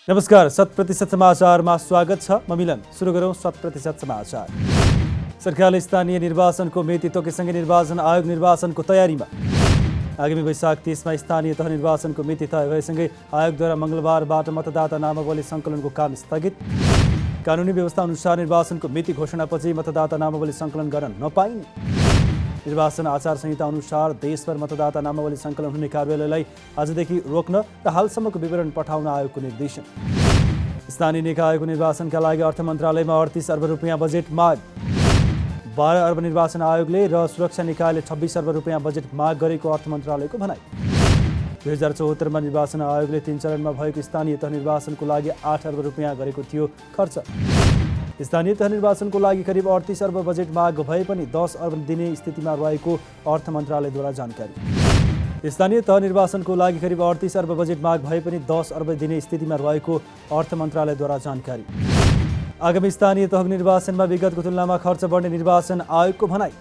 नमस्कार, 100% समाचारमा स्वागत छ। म मिलन। सुरु गरौँ 100% समाचार। सरकारले स्थानीय निर्वाचनको मिति तोकेसँगै निर्वाचन आयोग निर्वाचनको तयारीमा। आगामी वैशाख 30 मा स्थानीय तह निर्वाचनको मिति तय भएसँगै आयोगद्वारा मङ्गलबारबाट मतदाता नामावली सङ्कलनको काम स्थगित। कानुनी व्यवस्था अनुसार निर्वाचनको मिति घोषणापछि मतदाता नामावली सङ्कलन गर्न नपाइने। निर्वाचन आचार संहिता अनुसार देशभर मतदाता नामावली सङ्कलन हुने कार्यालयलाई आजदेखि रोक्न र हालसम्मको विवरण पठाउन आयोगको निर्देशन। स्थानीय निकायको निर्वाचनका लागि अर्थ मन्त्रालयमा 38 अर्ब रुपियाँ बजेट माग। 12 अर्ब निर्वाचन आयोगले र सुरक्षा निकायले 26 अर्ब रुपियाँ बजेट माग गरेको अर्थ मन्त्रालयको भनाइ। 2074 मा निर्वाचन आयोगले 3 चरणमा भएको स्थानीय तह निर्वाचनको लागि 8 अर्ब रुपियाँ गरेको थियो खर्च। स्थानीय तह निर्वाचनको लागि करिब 38 अर्ब बजेट माग भए पनि 10 अर्ब दिने स्थितिमा रहेको अर्थ मन्त्रालयद्वारा जानकारी। स्थानीय तह निर्वाचनको लागि करिब 38 अर्ब बजेट माग भए पनि 10 अर्ब दिने स्थितिमा रहेको अर्थ मन्त्रालयद्वारा जानकारी। आगामी स्थानीय तह निर्वाचनमा विगतको तुलनामा खर्च बढ्ने निर्वाचन आयोगको भनाइ।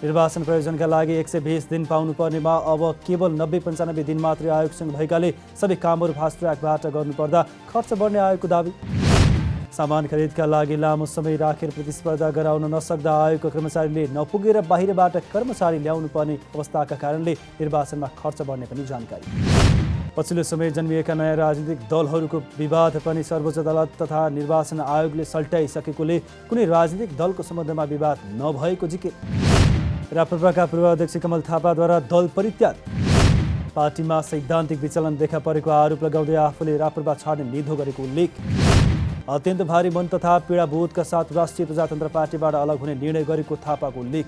निर्वाचन प्रयोजनका लागि 120 दिन पाउनुपर्नेमा अब केवल 90-95 दिन मात्रै आयोगसँग भएकाले सबै कामहरू फास्ट ट्र्याकबाट गर्नुपर्दा खर्च बढ्ने आयोगको दाबी। सामान खरिदका लागि लामो समय राखेर प्रतिस्पर्धा गराउन नसक्दा आयोगका कर्मचारीले नपुगेर बाहिरबाट कर्मचारी ल्याउनु पर्ने अवस्थाका कारणले निर्वाचनमा खर्च बढ्ने पनि जानकारी। पछिल्लो समय जन्मिएका नयाँ राजनीतिक दलहरूको विवाद पनि सर्वोच्च अदालत तथा निर्वाचन आयोगले सल्टाइसकेकोले कुनै राजनीतिक दलको सम्बन्धमा विवाद नभएको जिकिर। राप्रपाका पूर्व अध्यक्ष कमल थापाद्वारा दल परित्याग। पार्टीमा सैद्धान्तिक विचलन देखा परेको आरोप लगाउँदै आफूले राप्रपा छाड्ने निधो गरेको उल्लेख। अत्यन्त भारी मन तथा पीडाबोधका साथ राष्ट्रिय प्रजातन्त्र पार्टीबाट अलग हुने निर्णय गरेको थापाको उल्लेख।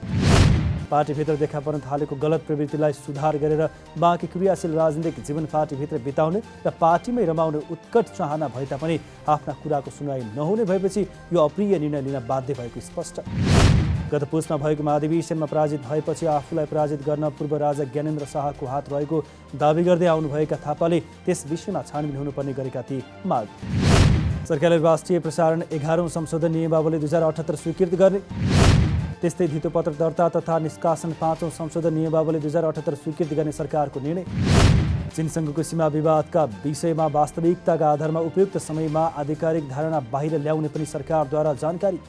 पार्टीभित्र देखा पर्न थालेको गलत प्रवृत्तिलाई सुधार गरेर बाँकी क्रियाशील राजनीतिक जीवन पार्टीभित्र बिताउने र पार्टीमै रमाउने उत्कट चाहना भए तापनि आफ्ना कुराको सुनवाई नहुने भएपछि यो अप्रिय निर्णय लिन बाध्य भएको स्पष्ट। गत पुसमा भएको महाधिवेशनमा पराजित भएपछि आफूलाई पराजित गर्न पूर्व राजा ज्ञानेन्द्र शाहको हात रहेको दावी गर्दै आउनुभएका थापाले त्यस विषयमा छानबिन हुनुपर्ने गरेका थिए माग। सरकारले राष्ट्रिय प्रसारण 11औं संशोधन नियमावली 2078 स्वीकृत गर्ने। त्यस्तै धितोपत्र दर्ता तथा निष्कासन 5औं संशोधन नियमावली 2078 स्वीकृत गर्ने सरकारको निर्णय। चीनसँगको सीमा विवादका विषयमा वास्तविकताका आधारमा उपयुक्त समयमा आधिकारिक धारणा बाहिर ल्याउने पनि सरकारद्वारा जानकारी।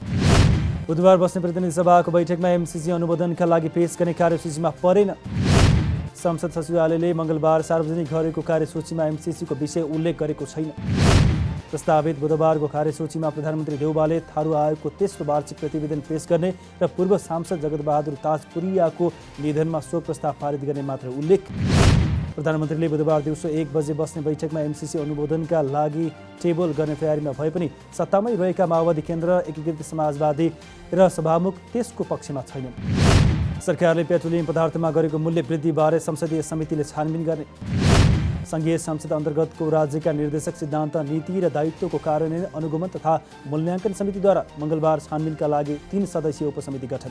बुधबार बस्ने प्रतिनिधि सभाको बैठकमा एमसीसी अनुमोदनका लागि पेश गर्ने कार्यसूचीमा परेन। संसद सचिवालयले मङ्गलबार सार्वजनिक गरेको कार्यसूचीमा एमसीसीको विषय उल्लेख गरेको छैन। प्रस्तावित बुधबारको कार्यसूचीमा प्रधानमन्त्री देउवाले थारू आयोगको तेस्रो वार्षिक प्रतिवेदन पेश गर्ने र पूर्व सांसद जगतबहादुर ताजपुरियाको निधनमा शोक प्रस्ताव पारित गर्ने मात्र उल्लेख। प्रधानमन्त्रीले बुधबार दिउँसो 1 बजे बस्ने बैठकमा एमसीसी अनुमोदनका लागि टेबल गर्ने तयारीमा भए पनि सत्तामै रहेका माओवादी केन्द्र, एकीकृत समाजवादी र सभामुख त्यसको पक्षमा छैनन्। सरकारले पेट्रोलियम पदार्थमा गरेको मूल्य वृद्धिबारे संसदीय समितिले छानबिन गर्ने। सङ्घीय संसद अन्तर्गतको राज्यका निर्देशक सिद्धान्त, नीति र दायित्वको कार्यान्वयन, अनुगमन तथा मूल्याङ्कन समितिद्वारा मङ्गलबार छानबिनका लागि 3 सदस्यीय उपसमिति गठन।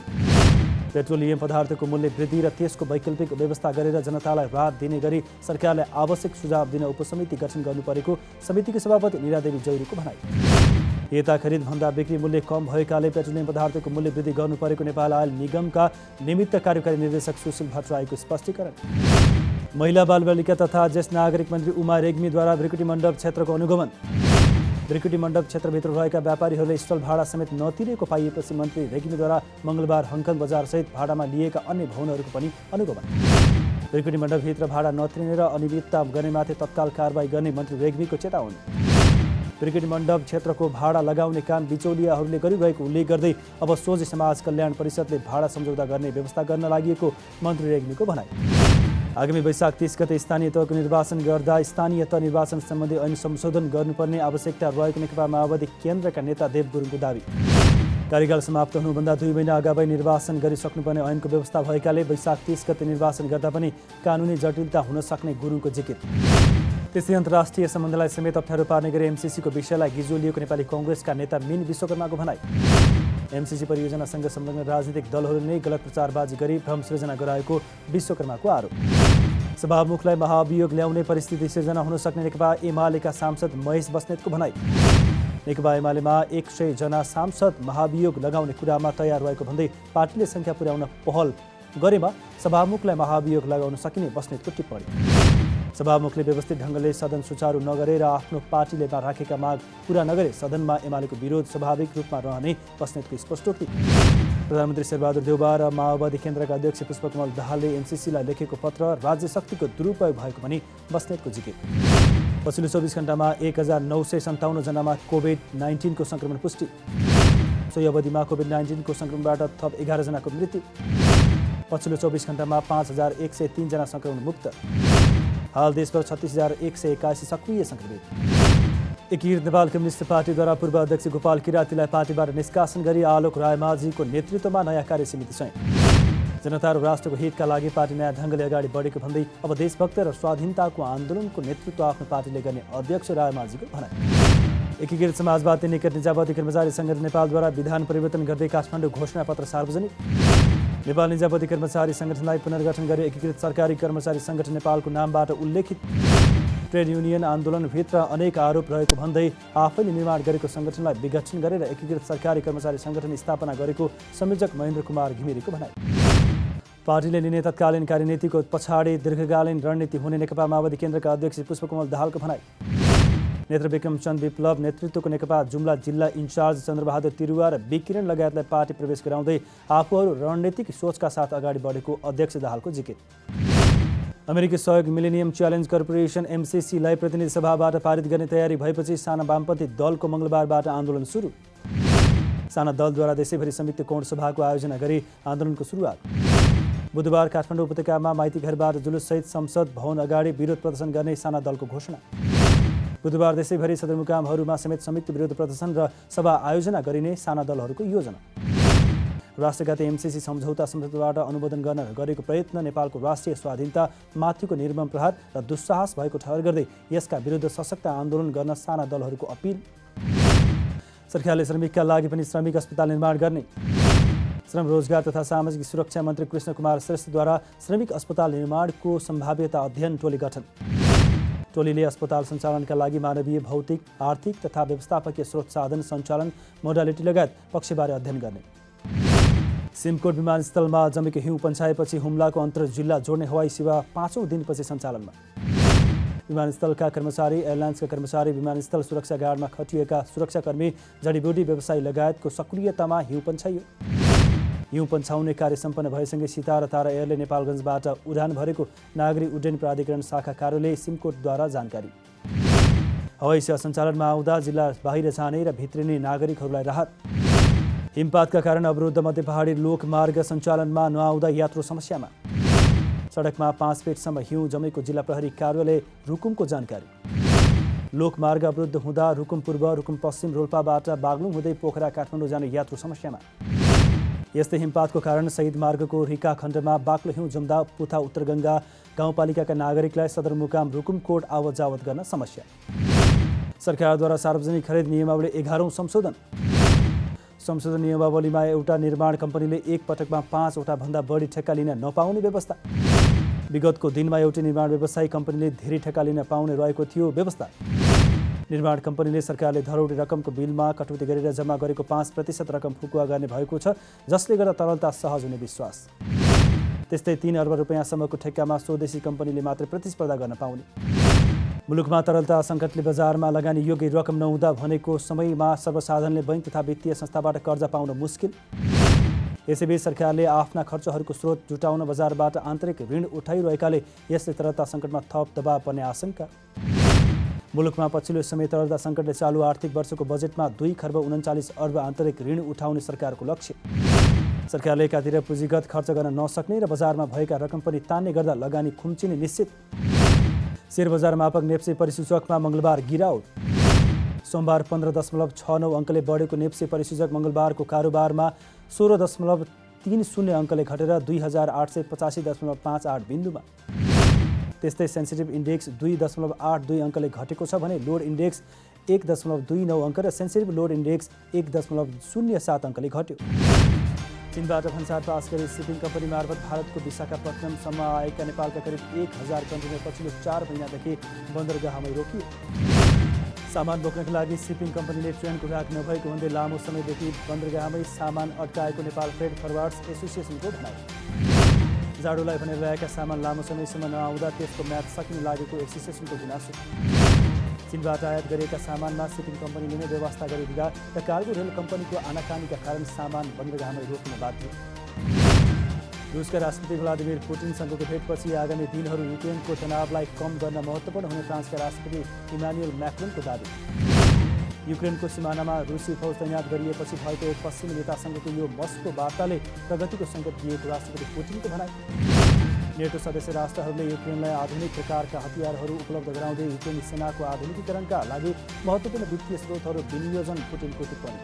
पेट्रोलियम पदार्थको मूल्य वृद्धि र त्यसको वैकल्पिक व्यवस्था गरेर जनतालाई राहत दिने गरी सरकारले आवश्यक सुझाव दिन उपसमिति गठन गर्नुपरेको समितिको सभापति निरादेवी जौरीको भनाइ। यता खरिदभन्दा बिक्री मूल्य कम भएकाले पेट्रोलियम पदार्थको मूल्य वृद्धि गर्नुपरेको नेपाल आयल निगमका निमित्त कार्यकारी निर्देशक सुशील भट्टराईको स्पष्टीकरण। महिला बालबालिका तथा ज्येष्ठ नागरिक मन्त्री उमा रेग्मीद्वारा ब्रिकुटी मण्डप क्षेत्रको अनुगमन। ब्रिकुटी मण्डप क्षेत्रभित्र रहेका व्यापारीहरूले स्टल भाडा समेत नतिरेको पाइएपछि मन्त्री रेग्मीद्वारा मङ्गलबार हङकङ बजारसहित भाडामा लिएका अन्य भवनहरूको पनि अनुगमन। ब्रिकुटी मण्डपभित्र भाडा नतिर्ने र अनियमितता गर्नेमाथि तत्काल कारबाही गर्ने मन्त्री रेग्मीको चेतावनी। ब्रिकुटी मण्डप क्षेत्रको भाडा लगाउने काम बिचौलियाहरूले गरिरहेको उल्लेख गर्दै अब सोझै समाज कल्याण परिषदले भाडा सम्झौता गर्ने व्यवस्था गर्न लागि मन्त्री रेग्मीको भनाइ। आगामी वैशाख 30 गते स्थानीय तहको निर्वाचन गर्दा स्थानीय तह निर्वाचन सम्बन्धी ऐन संशोधन गर्नुपर्ने आवश्यकता रहेको नेकपा माओवादी केन्द्रका नेता देव गुरुङको दावी। कार्यकाल समाप्त हुनुभन्दा 2 महिना अगावै निर्वाचन गरिसक्नुपर्ने ऐनको व्यवस्था भएकाले वैशाख 30 गते निर्वाचन गर्दा पनि कानुनी जटिलता हुन सक्ने गुरुङको जिकिर। त्यसै अन्तर्राष्ट्रिय सम्बन्धलाई समेत अप्ठ्यारो पार्ने गरी एमसीसीको विषयलाई गिजोलिएको नेपाली कङ्ग्रेसका नेता मिन विश्वकर्माको भनाइ। एमसीसी परियोजनासँग संलग्न राजनीतिक दलहरूले नै गलत प्रचारबाजी गरी भ्रम सृजना गराएको विश्वकर्माको आरोप। सभामुखलाई महाभियोग ल्याउने परिस्थिति सिर्जना हुन सक्ने नेकपा एमालेका सांसद महेश बस्नेतको भनाइ। नेकपा एमालेमा 100 जना सांसद महाभियोग लगाउने कुरामा तयार रहेको भन्दै पार्टीले सङ्ख्या पुर्याउन पहल गरेमा सभामुखलाई महाभियोग लगाउन सकिने बस्नेतको टिप्पणी। सभामुखले व्यवस्थित ढङ्गले सदन सुचारू नगरेर आफ्नो पार्टीले राखेका माग पूरा नगरे सदनमा एमालेको विरोध स्वाभाविक रूपमा रहने बस्नेतको स्पष्टोक्ति। प्रधानमन्त्री शेरबहादुर देउवा र माओवादी केन्द्रका अध्यक्ष पुष्पकमल दाहालले एमसिसीलाई लेखेको पत्र राज्य शक्तिको दुरुपयोग भएको भनी बस्नेतको जिकिर। पछिल्लो 24 घण्टामा 1957 जनामा कोभिड-19 को संक्रमण पुष्टि। सोही अवधिमा कोभिड-19 को संक्रमणबाट थप 11 जनाको मृत्यु। पछिल्लो 24 घण्टामा 5103 जना संक्रमण मुक्त। हाल देशभर 36,181 सक्रिय संक्रमित। एकीकृत नेपाल कम्युनिस्ट पार्टीद्वारा पूर्व अध्यक्ष गोपाल किरातीलाई पार्टीबाट निष्कासन गरी आलोक रायमाझीको नेतृत्वमा नयाँ कार्यसमिति चयन। जनता र राष्ट्रको हितका लागि पार्टी नयाँ ढङ्गले अगाडि बढेको भन्दै अब देशभक्त र स्वाधीनताको आन्दोलनको नेतृत्व आफ्नो पार्टीले गर्ने अध्यक्ष रायमाझीको भनाइ। एकीकृत समाजवादी निकट निजावादी कर्मचारी सङ्गठन नेपालद्वारा विधान परिवर्तन गर्दै काठमाडौँ घोषणापत्र सार्वजनिक। नेपाल निजावादी कर्मचारी सङ्गठनलाई पुनर्गठन गरी एकीकृत सरकारी कर्मचारी सङ्गठन नेपालको नामबाट उल्लेखित। ट्रेड युनियन आन्दोलनभित्र अनेक आरोप रहेको भन्दै आफैले निर्माण गरेको सङ्गठनलाई विघटन गरेर एकीकृत सरकारी कर्मचारी सङ्गठन स्थापना गरेको संयोजक महेन्द्र कुमार घिमिरेको भनाइ। पार्टीले लिने तत्कालीन कार्यनीतिको पछाडि दीर्घकालीन रणनीति हुने नेकपा माओवादी केन्द्रका अध्यक्ष पुष्पकमल दाहालको भनाइ। नेत्रविक्रम चन्द विप्लव नेतृत्वको नेकपा जुम्ला जिल्ला इन्चार्ज चन्द्रबहादुर तिरुवा र विकिरण लगायतलाई पार्टी प्रवेश गराउँदै आफूहरू रणनीतिक सोचका साथ अगाडि बढेको अध्यक्ष दाहालको जिकिर। अमेरिकी सहयोग मिलेनियम च्यालेन्ज कर्पोरेसन एमसिसीलाई प्रतिनिधि सभाबाट पारित गर्ने तयारी भएपछि साना वामपन्थी दलको मङ्गलबारबाट आन्दोलन सुरु। साना दलद्वारा देशैभरि संयुक्त कोण सभाको आयोजना गरी आन्दोलनको सुरुवात। बुधबार काठमाडौँ उपत्यकामा माइती घरबाट जुलुससहित संसद भवन अगाडि विरोध प्रदर्शन गर्ने साना दलको घोषणा। बुधबार देशैभरि सदरमुकामहरूमा समेत संयुक्त विरोध प्रदर्शन र सभा आयोजना गरिने साना दलहरूको योजना। राष्ट्रघाती एमसिसी सम्झौताबाट अनुमोदन गर्न गरेको प्रयत्न नेपालको राष्ट्रिय स्वाधीनता माथिको निर्मम प्रहार र दुस्साहस भएको ठहर गर्दै यसका विरुद्ध सशक्त आन्दोलन गर्न साना दलहरूको अपिल। सरकारले श्रमिकका लागि पनि श्रमिक अस्पताल निर्माण गर्ने। श्रम रोजगार तथा सामाजिक सुरक्षा मन्त्री कृष्ण कुमार श्रेष्ठद्वारा श्रमिक अस्पताल निर्माणको सम्भाव्यता अध्ययन टोली गठन। टोलीले अस्पताल सञ्चालनका लागि मानवीय भौतिक आर्थिक तथा व्यवस्थापकीय स्रोत साधन सञ्चालन मोडालिटी लगायत पक्षबारे अध्ययन गर्ने। सिमकोट विमानस्थलमा जमेको हिउँ पन्छाएपछि हुम्लाको अन्तर जिल्ला जोड्ने हवाई सेवा 5औं दिनपछि सञ्चालनमा। विमानस्थलका कर्मचारी एयरलाइन्सका कर्मचारी विमानस्थल सुरक्षा गार्डमा खटिएका सुरक्षाकर्मी जडीबुटी व्यवसायी लगायतको सक्रियतामा हिउँ पन्छाइयो। हिउँ पन्छाउने कार्य सम्पन्न भएसँगै सीता र तारा एयरले नेपालगञ्जबाट उडान भरेको नागरिक उड्डयन प्राधिकरण शाखा कार्यालय सिमकोटद्वारा जानकारी। हवाई सेवा सञ्चालनमा आउँदा जिल्ला बाहिर जाने र भित्रिने नागरिकहरूलाई राहत। हिमपातका कारण अवरुद्ध मध्य पहाडी लोकमार्ग सञ्चालनमा नआउँदा यात्रु समस्यामा। सडकमा 5 फिटसम्म हिउँ जमेको जिल्ला प्रहरी कार्यालय रुकुमको जानकारी। लोकमार्ग अवरुद्ध हुँदा रुकुम पूर्व रुकुम पश्चिम रोल्पाबाट बागलुङ हुँदै पोखरा काठमाडौँ जाने यात्रु समस्यामा। यस्तै हिमपातको कारण शहीद मार्गको रिका खण्डमा बाक्लो हिउँ जम्दा पुथा उत्तरगङ्गा गाउँपालिकाका नागरिकलाई सदरमुकाम रुकुमकोट आवत जावत गर्न समस्या। सरकारद्वारा सार्वजनिक खरिद नियमावली 11औं संशोधन नियमावलीमा एउटा निर्माण कम्पनीले एक पटकमा 5 वटा भन्दा बढी ठेक्का लिन नपाउने व्यवस्था। विगतको दिनमा एउटै निर्माण व्यवसायी कम्पनीले धेरै ठेक्का लिन पाउने रहेको थियो व्यवस्था। निर्माण कम्पनीले सरकारले धरोडी रकमको बिलमा कटौती गरेर जम्मा गरेको 5% रकम फुकुवा गर्ने भएको छ, जसले गर्दा तरलता सहज हुने विश्वास। त्यस्तै 3 अर्ब रुपैयाँसम्मको ठेक्कामा स्वदेशी कम्पनीले मात्र प्रतिस्पर्धा गर्न पाउने। मुलुकमा तरलता सङ्कटले बजारमा लगानी योग्य रकम नहुँदा भनेको समयमा सर्वसाधारणले बैंक तथा वित्तीय संस्थाबाट कर्जा पाउन मुस्किल। यसैबीच सरकारले आफ्ना खर्चहरूको स्रोत जुटाउन बजारबाट आन्तरिक ऋण उठाइरहेकाले यसले तरलता सङ्कटमा थप दबाव पर्ने आशंका। मुलुकमा पछिल्लो समय तरलता सङ्कटले चालु आर्थिक वर्षको बजेटमा 2 खर्ब 39 अर्ब आन्तरिक ऋण उठाउने सरकारको लक्ष्य। सरकारले एकातिर पुँजीगत खर्च गर्न नसक्ने र बजारमा भएका रकम पनि तान्ने गर्दा लगानी खुम्चिने निश्चित। शेयर बजार मापक नेप्से परिसूचकमा मङ्गलबार गिरावट। सोमबार 15.69 अङ्कले बढेको नेप्से परिसूचक मङ्गलबारको कारोबारमा 16.30 अङ्कले घटेर 2885.58 बिन्दुमा। त्यस्तै सेन्सिटिभ इन्डेक्स 2.82 अङ्कले घटेको छ भने लोड इन्डेक्स 1.29 अङ्क र सेन्सिटिभ लोड इन्डेक्स 1.07 अङ्कले घट्यो। चीनबाट भन्सार पास गरी सिपिङ कम्पनी मार्फत भारतको विशाखापट्टनमसम्म आएका नेपालका करिब 1000 कन्टेनर पछिल्लो 4 महिनादेखि बन्दरगाहमै रोकियो। सामान बोक्नका लागि सिपिङ कम्पनीले ट्रेनको राख नभएको भन्दै लामो समयदेखि बन्दरगाहमै सामान अड्काएको नेपाल फ्रेट फरवार्ड्स एसोसिएसनको भनाइ। जाडोलाई भनेर ल्याएका सामान लामो समयसम्म नआउँदा त्यसको म्याद सकिन लागेको एसोसिएसनको गुनासो। चीनबाट आयात गरिएका सामानमा सिपिङ कम्पनीले नै व्यवस्था गरिदिँदा र कार्गो रेल कम्पनीको आनाकानीका कारण सामान बन्दरगाहमै रोक्न बाध्य। रुसका राष्ट्रपति भ्लादिमिर पुटिनसँगको भेटपछि आगामी दिनहरू युक्रेनको तनावलाई कम गर्न महत्त्वपूर्ण हुने फ्रान्सका राष्ट्रपति इमानुएल म्याक्रोनको दाबी। युक्रेनको सिमानामा रुसी फौज तैनात गरिएपछि भएको एक पश्चिमी नेतासँगको यो मस्को वार्ताले प्रगतिको सङ्केत दिएको राष्ट्रपति पुटिनको भनाइ। नेटो सदस्य राष्ट्रहरूले युक्रेनलाई आधुनिक प्रकारका हतियारहरू उपलब्ध गराउँदै युक्रेनी सेनाको आधुनिकीकरणका लागि महत्त्वपूर्ण वित्तीय स्रोतहरू विनियोजन पुटिनको टिप्पणी।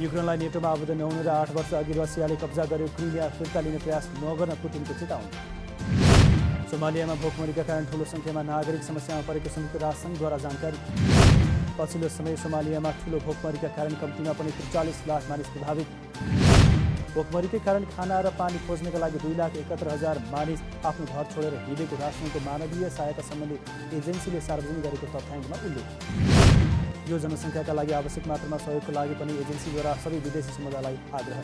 युक्रेनलाई नेटोमा आवेदन नहुनु र 8 वर्ष अघि रसियाले कब्जा गर्यो क्रिमिया फिर्ता लिने प्रयास नगर्न पुटिनको चेतावनी। सोमालियामा भोकमरीका कारण ठूलो सङ्ख्यामा नागरिक समस्यामा परेको संयुक्त राष्ट्रसङ्घद्वारा जानकारी। पछिल्लो समय सोमालियामा ठूलो भोकमरीका कारण कम्तीमा पनि 43 लाख मानिस प्रभावित। भोकमरीकै कारण खाना र पानी खोज्नका लागि 2,71,000 मानिस आफ्नो घर छोडेर हिँडेको राष्ट्रसङ्घको मानवीय सहायता सम्बन्धी एजेन्सीले सार्वजनिक गरेको तथ्याङ्कमा उल्लेख। यो जनसङ्ख्याका लागि आवश्यक मात्रामा सहयोगको लागि पनि एजेन्सीद्वारा सबै विदेशी समुदायलाई आग्रह।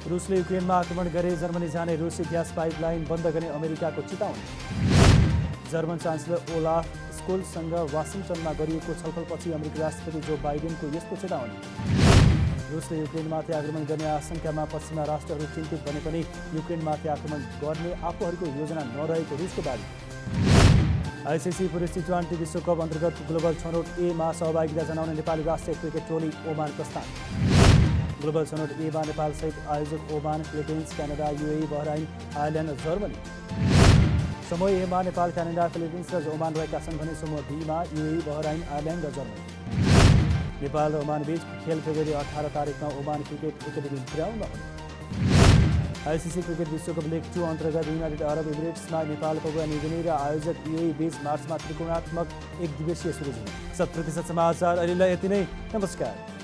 रुसले युक्रेनमा आक्रमण गरे जर्मनी जाने रुसी ग्यास पाइपलाइन बन्द गर्ने अमेरिकाको चेतावनी। जर्मन चान्सलर ओलाफ स्कोल्ससँग वासिङटनमा गरिएको छलफलपछि अमेरिकी राष्ट्रपति जो बाइडेनको यस्तो चेतावनी। रुसले युक्रेनमाथि आक्रमण गर्ने आशंकामा पश्चिमा राष्ट्रहरू चिन्तित बने पनि युक्रेनमाथि आक्रमण गर्ने आफूहरूको योजना नरहेको रुसको दाबी। आइसिसी पुरुष टी20 विश्वकप अन्तर्गत ग्लोबल छनौट एमा सहभागिता जनाउने नेपाली राष्ट्रिय क्रिकेट टोली ओमान प्रस्थान। ग्लोबल छनौट एमा नेपालसहित आयोजक Oman, Philippines, Canada, UAE, Bahrain, Ireland र जर्मनी। समूह एमा नेपाल, क्यानाडा, फिलिपिन्स र ओमान रहेका छन् भने समूह बीमा युएई, बहराइन, आयरल्यान्ड र जर्मनी। नेपाल र ओमान बीच खेल फेब्रुअरी 18 तारिकमा ओमान क्रिकेट एकाडेमी ग्राउन्डमा हुने। आइसिसी क्रिकेट विश्वकप लिग 2 अन्तर्गत युनाइटेड अरब इमिरेट्समा नेपाल, पपुवा न्युगिनी र आयोजक युएई बीच मार्चमा त्रिकोणात्मक एक दिवसीय सिरिज हुने। 100% समाचार अहिलेलाई यति नै। नमस्कार।